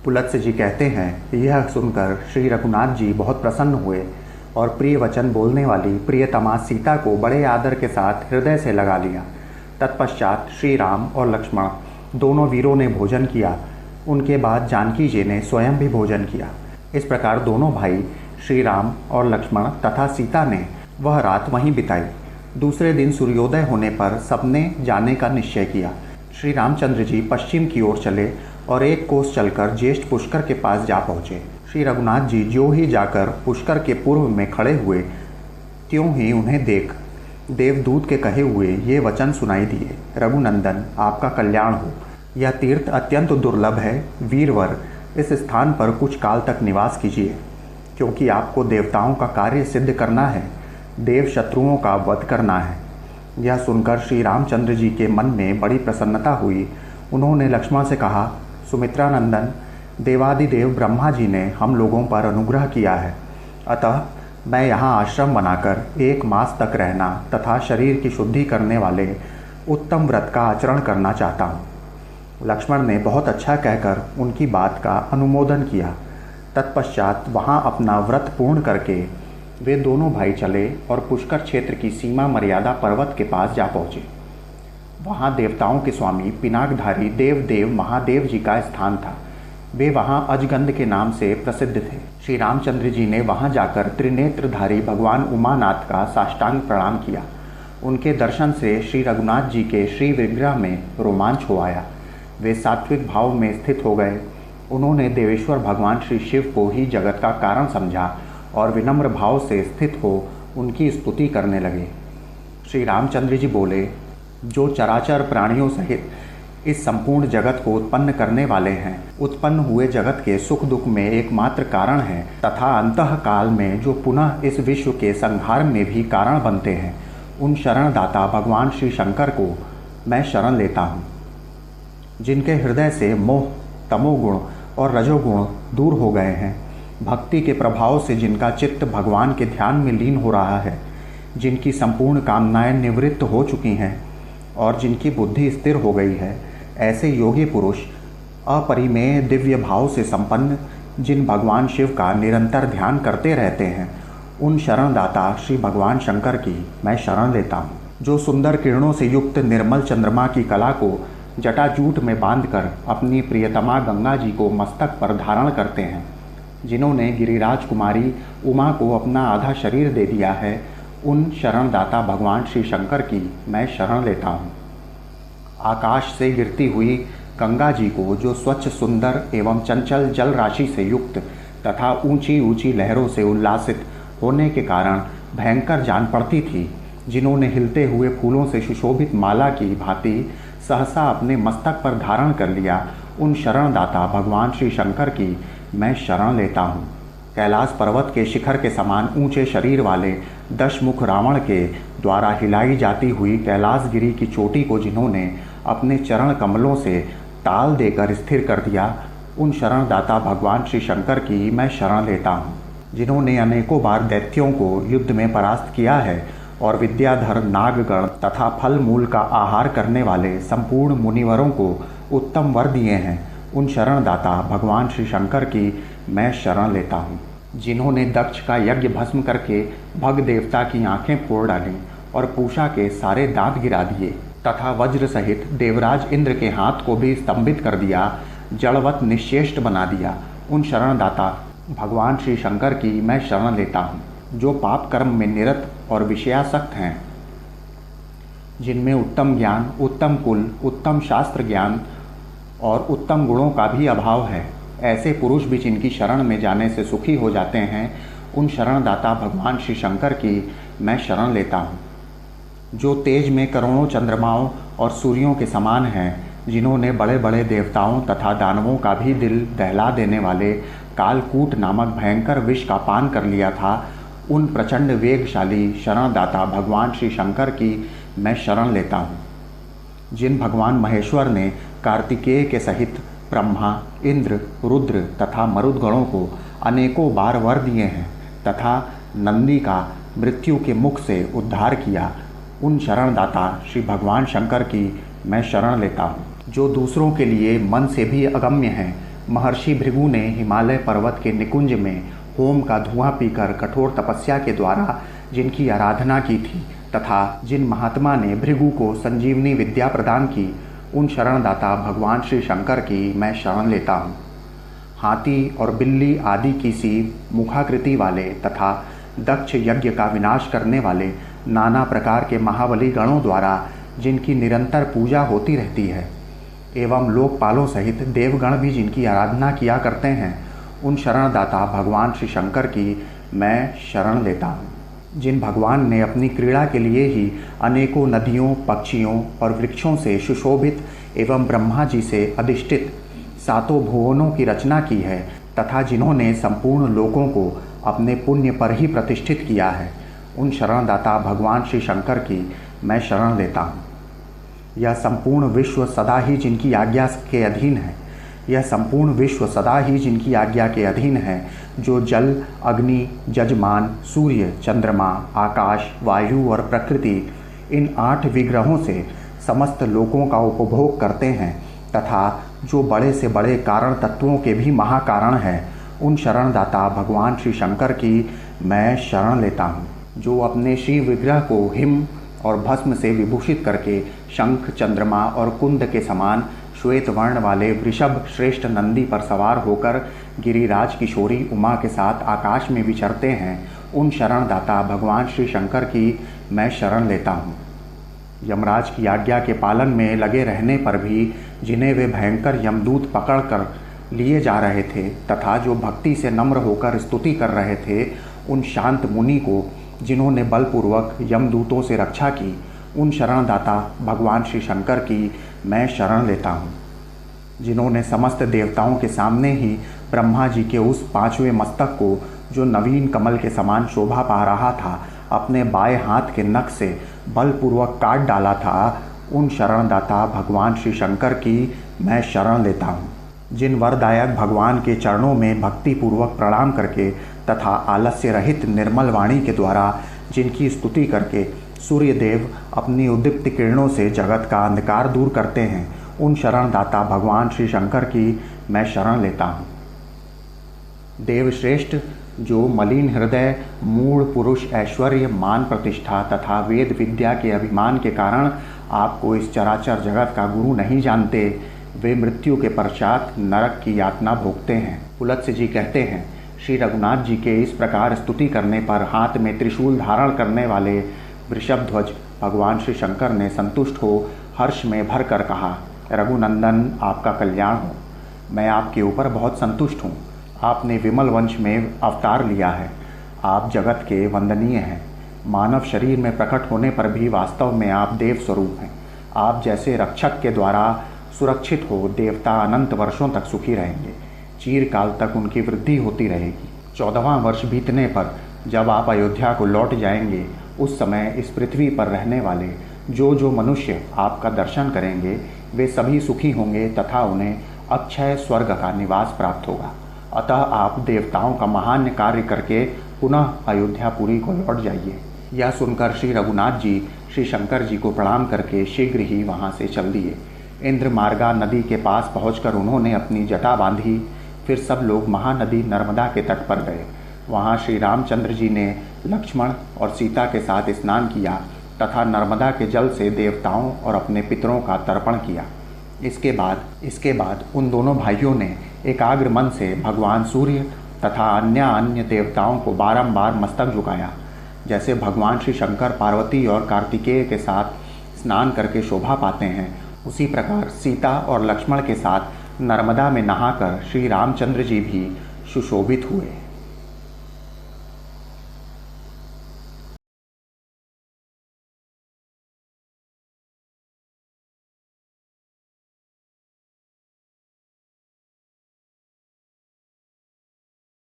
पुलत्स्य जी कहते हैं, यह सुनकर श्री रघुनाथ जी बहुत प्रसन्न हुए और प्रिय वचन बोलने वाली प्रियतमा सीता को बड़े आदर के साथ हृदय से लगा लिया। तत्पश्चात श्री राम और लक्ष्मण दोनों वीरों ने भोजन किया। उनके बाद जानकी जी ने स्वयं भी भोजन किया। इस प्रकार दोनों भाई श्री राम और लक्ष्मण तथा सीता ने वह रात वहीं बिताई। दूसरे दिन सूर्योदय होने पर सबने जाने का निश्चय किया। श्री रामचंद्र जी पश्चिम की ओर चले और एक कोस चलकर ज्येष्ठ पुष्कर के पास जा पहुँचे। श्री रघुनाथ जी ज्यों ही जाकर पुष्कर के पूर्व में खड़े हुए, त्यों ही उन्हें देख देवदूत के कहे हुए ये वचन सुनाई दिए, रघुनंदन आपका कल्याण हो। यह तीर्थ अत्यंत दुर्लभ है। वीरवर, इस स्थान पर कुछ काल तक निवास कीजिए, क्योंकि आपको देवताओं का कार्य सिद्ध करना है, देव शत्रुओं का वध करना है। यह सुनकर श्री रामचंद्र जी के मन में बड़ी प्रसन्नता हुई। उन्होंने लक्ष्मण से कहा, सुमित्रानंदन, देवादिदेव ब्रह्मा जी ने हम लोगों पर अनुग्रह किया है, अतः मैं यहाँ आश्रम बनाकर 1 मास तक रहना तथा शरीर की शुद्धि करने वाले उत्तम व्रत का आचरण करना चाहता हूँ। लक्ष्मण ने बहुत अच्छा कहकर उनकी बात का अनुमोदन किया। तत्पश्चात वहाँ अपना व्रत पूर्ण करके वे दोनों भाई चले और पुष्कर क्षेत्र की सीमा मर्यादा पर्वत के पास जा पहुँचे। वहाँ देवताओं के स्वामी पिनाकधारी देव महादेव जी का स्थान था। वे वहाँ अजगंध के नाम से प्रसिद्ध थे। श्री रामचंद्र जी ने वहाँ जाकर त्रिनेत्रधारी भगवान उमानाथ का साष्टांग प्रणाम किया। उनके दर्शन से श्री रघुनाथ जी के श्री विग्रह में रोमांच हो आया। वे सात्विक भाव में स्थित हो गए। उन्होंने देवेश्वर भगवान श्री शिव को ही जगत का कारण समझा और विनम्र भाव से स्थित हो उनकी स्तुति करने लगे। श्री रामचंद्र जी बोले, जो चराचर प्राणियों सहित इस संपूर्ण जगत को उत्पन्न करने वाले हैं, उत्पन्न हुए जगत के सुख दुख में एकमात्र कारण हैं तथा अंतः काल में जो पुनः इस विश्व के संहार में भी कारण बनते हैं, उन शरणदाता भगवान श्री शंकर को मैं शरण लेता हूँ। जिनके हृदय से मोह, तमोगुण और रजोगुण दूर हो गए हैं, भक्ति के प्रभाव से जिनका चित्त भगवान के ध्यान में लीन हो रहा है, जिनकी संपूर्ण कामनाएं निवृत्त हो चुकी हैं और जिनकी बुद्धि स्थिर हो गई है, ऐसे योगी पुरुष अपरिमेय दिव्य भाव से संपन्न, जिन भगवान शिव का निरंतर ध्यान करते रहते हैं, उन शरणदाता श्री भगवान शंकर की मैं शरण लेता हूँ। जो सुंदर किरणों से युक्त निर्मल चंद्रमा की कला को जटाजूट में बांधकर अपनी प्रियतमा गंगा जी को मस्तक पर धारण करते हैं, जिन्होंने गिरिराज कुमारी उमा को अपना आधा शरीर दे दिया है, उन शरणदाता भगवान श्री शंकर की मैं शरण लेता हूँ। आकाश से गिरती हुई गंगा जी को, जो स्वच्छ सुंदर एवं चंचल जल राशि से युक्त तथा ऊंची ऊंची लहरों से उल्लासित होने के कारण भयंकर जान पड़ती थी, जिन्होंने हिलते हुए फूलों से सुशोभित माला की भांति सहसा अपने मस्तक पर धारण कर लिया, उन शरणदाता भगवान श्री शंकर की मैं शरण लेता हूँ। कैलाश पर्वत के शिखर के समान ऊंचे शरीर वाले 10 मुख रावण के द्वारा हिलाई जाती हुई कैलाशगिरी की चोटी को जिन्होंने अपने चरण कमलों से ताल देकर स्थिर कर दिया, उन शरणदाता भगवान श्री शंकर की मैं शरण लेता हूँ। जिन्होंने अनेकों बार दैत्यों को युद्ध में परास्त किया है और विद्याधर नागगण तथा फल मूल का आहार करने वाले संपूर्ण मुनिवरों को उत्तम वर दिए हैं, उन शरणदाता भगवान श्री शंकर की मैं शरण लेता हूँ। जिन्होंने दक्ष का यज्ञ भस्म करके भग देवता की आंखें फोड़ डालीं और पूषा के सारे दांत गिरा दिए तथा वज्र सहित देवराज इंद्र के हाथ को भी स्तंभित कर दिया, जड़वत निश्चेष्ट बना दिया, उन शरणदाता भगवान श्री शंकर की मैं शरण लेता हूँ। जो पाप कर्म में निरत और विषयासक्त हैं, जिनमें उत्तम ज्ञान, उत्तम कुल, उत्तम शास्त्र ज्ञान और उत्तम गुणों का भी अभाव है, ऐसे पुरुष भी जिनकी शरण में जाने से सुखी हो जाते हैं, उन शरणदाता भगवान श्री शंकर की मैं शरण लेता हूँ। जो तेज में करोड़ों चंद्रमाओं और सूर्यों के समान हैं, जिन्होंने बड़े बड़े देवताओं तथा दानवों का भी दिल दहला देने वाले कालकूट नामक भयंकर विष का पान कर लिया था, उन प्रचंड वेगशाली शरणदाता भगवान श्री शंकर की मैं शरण लेता हूँ। जिन भगवान महेश्वर ने कार्तिकेय के सहित ब्रह्मा, इंद्र, रुद्र तथा मरुदगणों को अनेकों बार वर दिए हैं तथा नंदी का मृत्यु के मुख से उद्धार किया, उन शरणदाता श्री भगवान शंकर की मैं शरण लेता हूँ। जो दूसरों के लिए मन से भी अगम्य हैं, महर्षि भृगु ने हिमालय पर्वत के निकुंज में होम का धुआं पीकर कठोर तपस्या के द्वारा जिनकी आराधना की थी तथा जिन महात्मा ने भृगु को संजीवनी विद्या प्रदान की, उन शरणदाता भगवान श्री शंकर की मैं शरण लेता हूँ। हाथी और बिल्ली आदि की सी मुखाकृति वाले तथा दक्ष यज्ञ का विनाश करने वाले नाना प्रकार के महाबली गणों द्वारा जिनकी निरंतर पूजा होती रहती है एवं लोकपालों सहित देवगण भी जिनकी आराधना किया करते हैं, उन शरणदाता भगवान श्री शंकर की मैं शरण लेता हूँ। जिन भगवान ने अपनी क्रीड़ा के लिए ही अनेकों नदियों, पक्षियों और वृक्षों से सुशोभित एवं ब्रह्मा जी से अधिष्ठित सातों भुवनों की रचना की है तथा जिन्होंने संपूर्ण लोकों को अपने पुण्य पर ही प्रतिष्ठित किया है, उन शरणदाता भगवान श्री शंकर की मैं शरण लेता हूँ। यह संपूर्ण विश्व सदा ही जिनकी आज्ञा के अधीन है, यह संपूर्ण विश्व सदा ही जिनकी आज्ञा के अधीन है, जो जल, अग्नि, जजमान, सूर्य, चंद्रमा, आकाश, वायु और प्रकृति इन 8 विग्रहों से समस्त लोकों का उपभोग करते हैं तथा जो बड़े से बड़े कारण तत्वों के भी महाकारण हैं, उन शरणदाता भगवान श्री शंकर की मैं शरण लेता हूँ। जो अपने श्री विग्रह को हिम और भस्म से विभूषित करके शंख, चंद्रमा और कुंद के समान श्वेत वर्ण वाले वृषभ श्रेष्ठ नंदी पर सवार होकर गिरिराज किशोरी उमा के साथ आकाश में विचरते हैं, उन शरणदाता भगवान श्री शंकर की मैं शरण लेता हूँ। यमराज की आज्ञा के पालन में लगे रहने पर भी जिन्हें वे भयंकर यमदूत पकड़ कर लिए जा रहे थे तथा जो भक्ति से नम्र होकर स्तुति कर रहे थे, उन शांत मुनि को जिन्होंने बलपूर्वक यमदूतों से रक्षा की, उन शरणदाता भगवान श्री शंकर की मैं शरण लेता हूँ। जिन्होंने समस्त देवताओं के सामने ही ब्रह्मा जी के उस 5वें मस्तक को, जो नवीन कमल के समान शोभा पा रहा था, अपने बाएं हाथ के नख से बलपूर्वक काट डाला था, उन शरणदाता भगवान श्री शंकर की मैं शरण लेता हूँ। जिन वरदायक भगवान के चरणों में भक्तिपूर्वक प्रणाम करके तथा आलस्य रहित निर्मल वाणी के द्वारा जिनकी स्तुति करके सूर्य देव अपनी उद्दीप्त किरणों से जगत का अंधकार दूर करते हैं, उन शरणदाता भगवान श्री शंकर की मैं शरण लेता हूँ। देवश्रेष्ठ, जो मलिन हृदय, मूढ़ पुरुष ऐश्वर्य, मान प्रतिष्ठा तथा वेद विद्या के अभिमान के कारण आपको इस चराचर जगत का गुरु नहीं जानते, वे मृत्यु के पश्चात नरक की यातना भोगते हैं। पुलत्स्य जी कहते हैं, श्री रघुनाथ जी के इस प्रकार स्तुति करने पर हाथ में त्रिशूल धारण करने वाले वृषभध्वज भगवान श्री शंकर ने संतुष्ट हो हर्ष में भर कर कहा, रघुनंदन, आपका कल्याण हो। मैं आपके ऊपर बहुत संतुष्ट हूँ। आपने विमल वंश में अवतार लिया है। आप जगत के वंदनीय हैं। मानव शरीर में प्रकट होने पर भी वास्तव में आप देव स्वरूप हैं। आप जैसे रक्षक के द्वारा सुरक्षित हो देवता अनंत वर्षों तक सुखी रहेंगे। चीरकाल तक उनकी वृद्धि होती रहेगी। 14वां वर्ष बीतने पर जब आप अयोध्या को लौट जाएंगे, उस समय इस पृथ्वी पर रहने वाले जो मनुष्य आपका दर्शन करेंगे, वे सभी सुखी होंगे तथा उन्हें अक्षय स्वर्ग का निवास प्राप्त होगा। अतः आप देवताओं का महान कार्य करके पुनः अयोध्यापुरी को लौट जाइए। यह सुनकर श्री रघुनाथ जी श्री शंकर जी को प्रणाम करके शीघ्र ही वहाँ से चल दिए। इंद्रमार्गा नदी के पास पहुंचकर उन्होंने अपनी जटा बांधी। फिर सब लोग महानदी नर्मदा के तट पर गए। वहाँ श्री रामचंद्र जी ने लक्ष्मण और सीता के साथ स्नान किया तथा नर्मदा के जल से देवताओं और अपने पितरों का तर्पण किया। इसके बाद उन दोनों भाइयों ने एकाग्र मन से भगवान सूर्य तथा अन्य देवताओं को बारंबार मस्तक झुकाया। जैसे भगवान श्री शंकर पार्वती और कार्तिकेय के साथ स्नान करके शोभा पाते हैं, उसी प्रकार सीता और लक्ष्मण के साथ नर्मदा में नहाकर श्री रामचंद्र जी भी सुशोभित हुए।